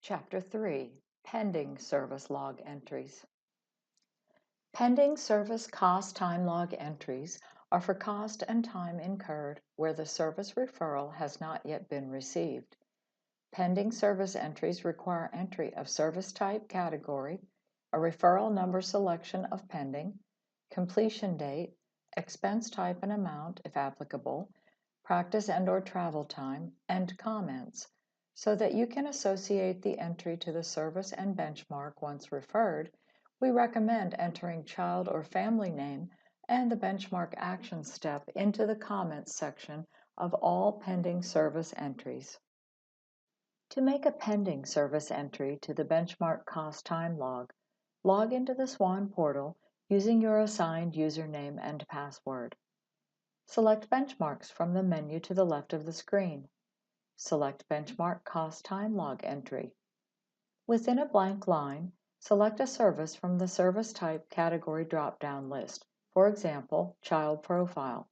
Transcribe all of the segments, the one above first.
Chapter 3, Pending Service Log Entries. Pending service cost time log entries are for cost and time incurred where the service referral has not yet been received. Pending service entries require entry of service type category, a referral number selection of pending, completion date, expense type and amount if applicable, practice and/or travel time, and comments, so that you can associate the entry to the service and benchmark once referred. We recommend entering child or family name and the benchmark action step into the comments section of all pending service entries. To make a pending service entry to the benchmark cost time log into the SWAN portal using your assigned username and password. Select Benchmarks from the menu to the left of the screen. Select Benchmark Cost Time Log Entry. Within a blank line, select a service from the Service Type category drop-down list, for example, Child Profile.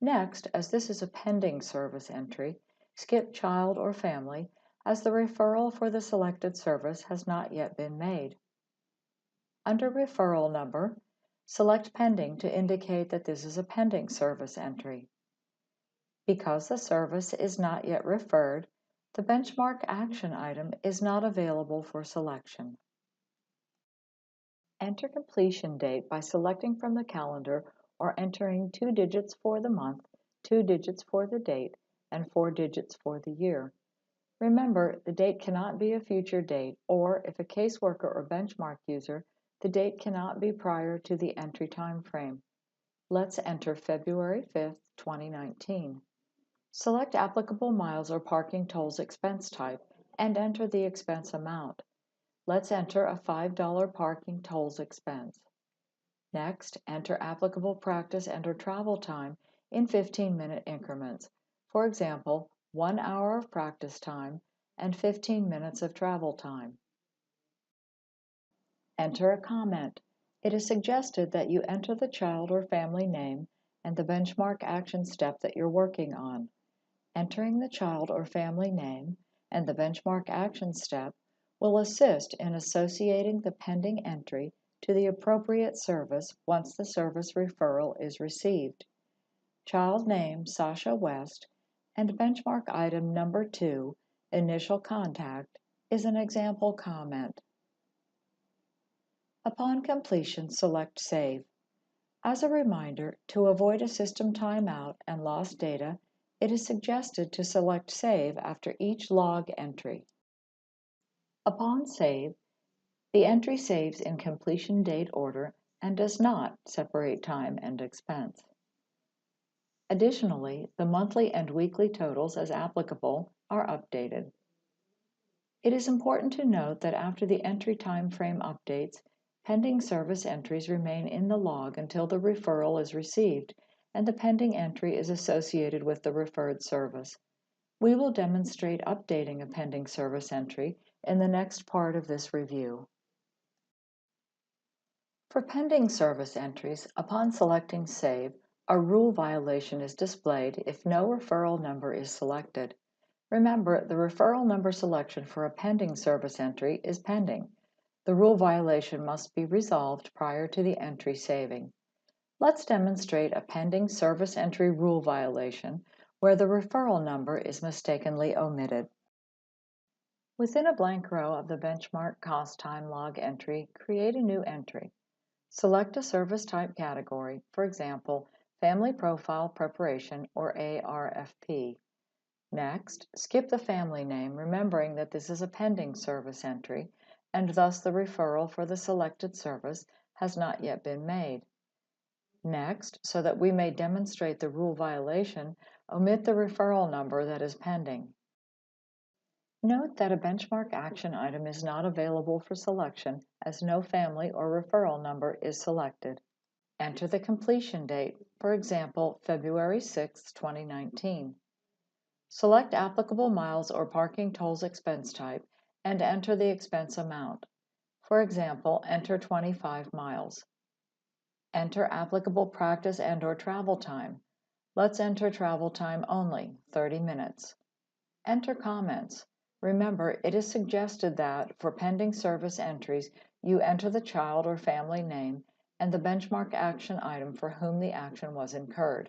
Next, as this is a pending service entry, skip Child or Family as the referral for the selected service has not yet been made. Under Referral Number, select Pending to indicate that this is a pending service entry. Because the service is not yet referred, the benchmark action item is not available for selection. Enter completion date by selecting from the calendar or entering 2 digits for the month, 2 digits for the date, and 4 digits for the year. Remember, the date cannot be a future date, or if a caseworker or benchmark user, the date cannot be prior to the entry time frame. Let's enter February 5th, 2019. Select applicable miles or parking tolls expense type and enter the expense amount. Let's enter a $5 parking tolls expense. Next, enter applicable practice and/or travel time in 15-minute increments. For example, 1 hour of practice time and 15 minutes of travel time. Enter a comment. It is suggested that you enter the child or family name and the benchmark action step that you're working on. Entering the child or family name and the benchmark action step will assist in associating the pending entry to the appropriate service once the service referral is received. Child name Sasha West and benchmark item number 2, initial contact, is an example comment. Upon completion, select Save. As a reminder, to avoid a system timeout and lost data, it is suggested to select Save after each log entry. Upon save, the entry saves in completion date order and does not separate time and expense. Additionally, the monthly and weekly totals, as applicable, are updated. It is important to note that after the entry time frame updates, pending service entries remain in the log until the referral is received and the pending entry is associated with the referred service. We will demonstrate updating a pending service entry in the next part of this review. For pending service entries, upon selecting Save, a rule violation is displayed if no referral number is selected. Remember, the referral number selection for a pending service entry is pending. The rule violation must be resolved prior to the entry saving. Let's demonstrate a pending service entry rule violation where the referral number is mistakenly omitted. Within a blank row of the benchmark cost time log entry, create a new entry. Select a service type category, for example, Family Profile Preparation or ARFP. Next, skip the family name, remembering that this is a pending service entry, and thus the referral for the selected service has not yet been made. Next, so that we may demonstrate the rule violation, omit the referral number that is pending. Note that a benchmark action item is not available for selection as no family or referral number is selected. Enter the completion date, for example, February 6, 2019. Select applicable miles or parking tolls expense type and enter the expense amount. For example, enter 25 miles. Enter applicable practice and/or travel time. Let's enter travel time only, 30 minutes. Enter comments. Remember, it is suggested that for pending service entries, you enter the child or family name and the benchmark action item for whom the action was incurred.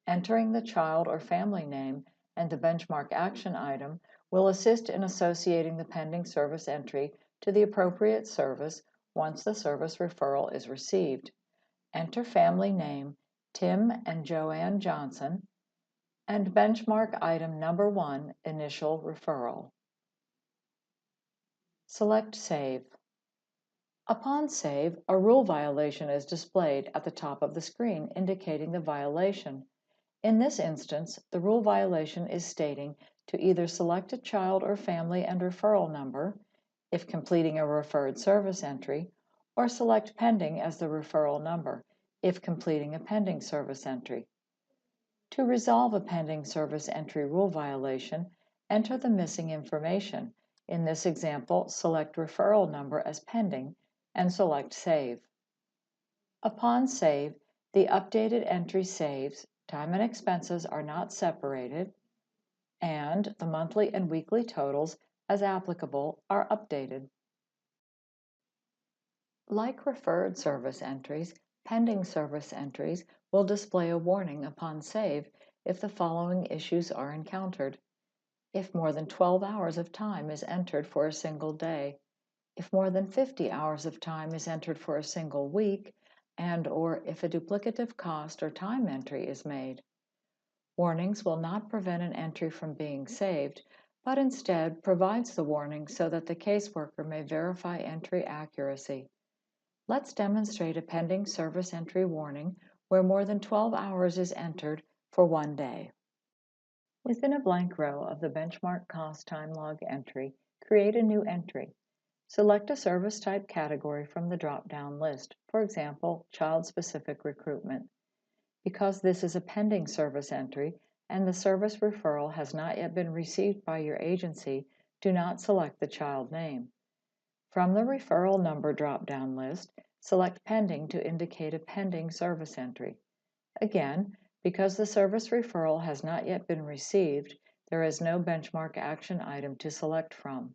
Entering the child or family name and the benchmark action item will assist in associating the pending service entry to the appropriate service once the service referral is received. Enter family name Tim and Joanne Johnson and benchmark item number 1, initial referral. Select Save. Upon save, a rule violation is displayed at the top of the screen indicating the violation. In this instance, the rule violation is stating to either select a child or family and referral number, if completing a referred service entry, or select pending as the referral number, if completing a pending service entry. To resolve a pending service entry rule violation, enter the missing information. In this example, select referral number as pending and select Save. Upon save, the updated entry saves, time and expenses are not separated, and the monthly and weekly totals, as applicable, are updated. Like referred service entries, pending service entries will display a warning upon save if the following issues are encountered. If more than 12 hours of time is entered for a single day, if more than 50 hours of time is entered for a single week, and/or if a duplicative cost or time entry is made. Warnings will not prevent an entry from being saved, but instead provides the warning so that the caseworker may verify entry accuracy. Let's demonstrate a pending service entry warning where more than 12 hours is entered for one day. Within a blank row of the benchmark cost time log entry, create a new entry. Select a service type category from the drop-down list, for example, child-specific recruitment. Because this is a pending service entry and the service referral has not yet been received by your agency, do not select the child name. From the referral number drop-down list, select pending to indicate a pending service entry. Again, because the service referral has not yet been received, there is no benchmark action item to select from.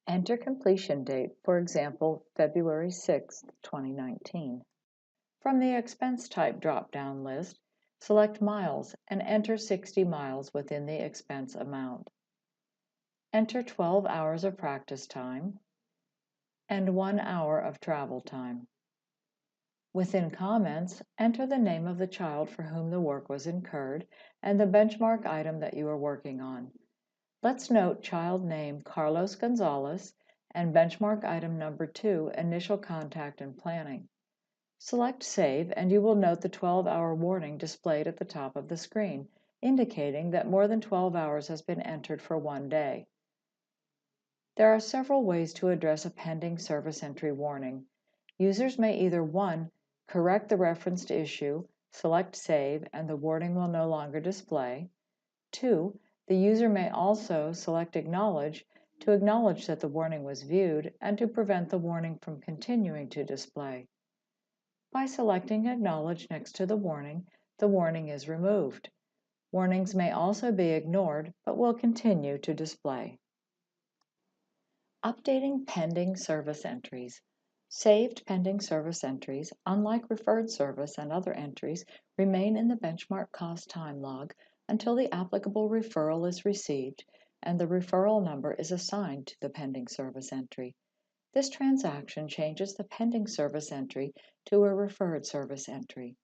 Enter completion date, for example, February 6, 2019. From the expense type drop-down list, select miles and enter 60 miles within the expense amount. Enter 12 hours of practice time and 1 hour of travel time. Within comments, enter the name of the child for whom the work was incurred and the benchmark item that you are working on. Let's note child name Carlos Gonzalez and benchmark item number 2, initial contact and planning. Select Save and you will note the 12-hour warning displayed at the top of the screen, indicating that more than 12 hours has been entered for one day. There are several ways to address a pending service entry warning. Users may either 1. Correct the referenced issue, select Save, and the warning will no longer display. 2. The user may also select Acknowledge to acknowledge that the warning was viewed and to prevent the warning from continuing to display. By selecting Acknowledge next to the warning is removed. Warnings may also be ignored, but will continue to display. Updating pending service entries. Saved pending service entries, unlike referred service and other entries, remain in the benchmark cost time log until the applicable referral is received and the referral number is assigned to the pending service entry. This transaction changes the pending service entry to a referred service entry.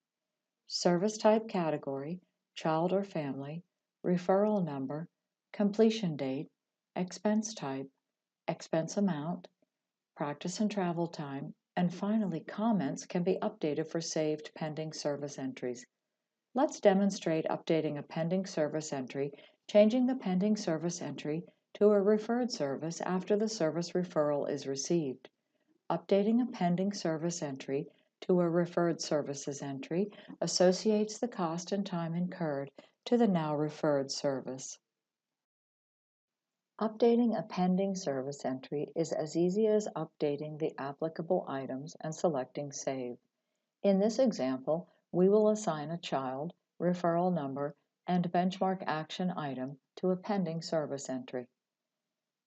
Service type category, child or family, referral number, completion date, expense type, expense amount, practice and travel time, and finally comments can be updated for saved pending service entries. Let's demonstrate updating a pending service entry, changing the pending service entry to a referred service after the service referral is received. Updating a pending service entry to a referred services entry associates the cost and time incurred to the now referred service. Updating a pending service entry is as easy as updating the applicable items and selecting Save. In this example, we will assign a child, referral number, and benchmark action item to a pending service entry.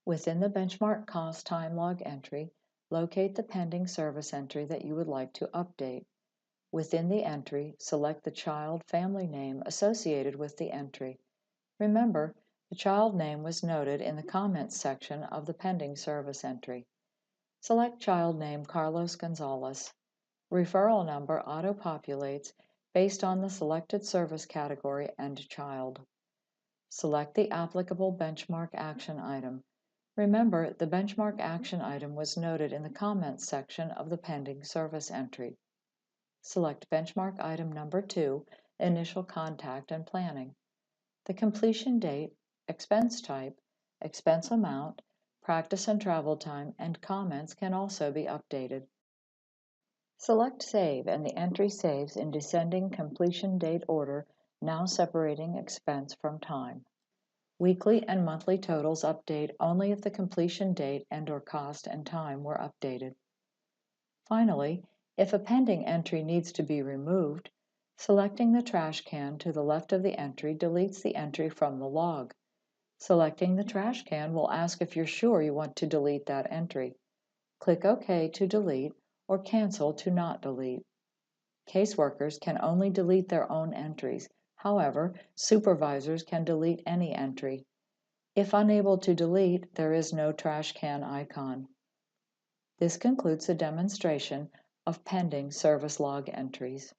Within the benchmark cost time log entry, locate the pending service entry that you would like to update. Within the entry, select the child family name associated with the entry. Remember, the child name was noted in the comments section of the pending service entry. Select child name Carlos Gonzalez. Referral number auto-populates based on the selected service category and child. Select the applicable benchmark action item. Remember, the benchmark action item was noted in the comments section of the pending service entry. Select benchmark item number 2, initial contact and planning. The completion date, expense type, expense amount, practice and travel time, and comments can also be updated. Select Save, and the entry saves in descending completion date order, now separating expense from time. Weekly and monthly totals update only if the completion date and/or cost and time were updated. Finally, if a pending entry needs to be removed, selecting the trash can to the left of the entry deletes the entry from the log. Selecting the trash can will ask if you're sure you want to delete that entry. Click OK to delete or Cancel to not delete. Caseworkers can only delete their own entries. However, supervisors can delete any entry. If unable to delete, there is no trash can icon. This concludes the demonstration of pending service log entries.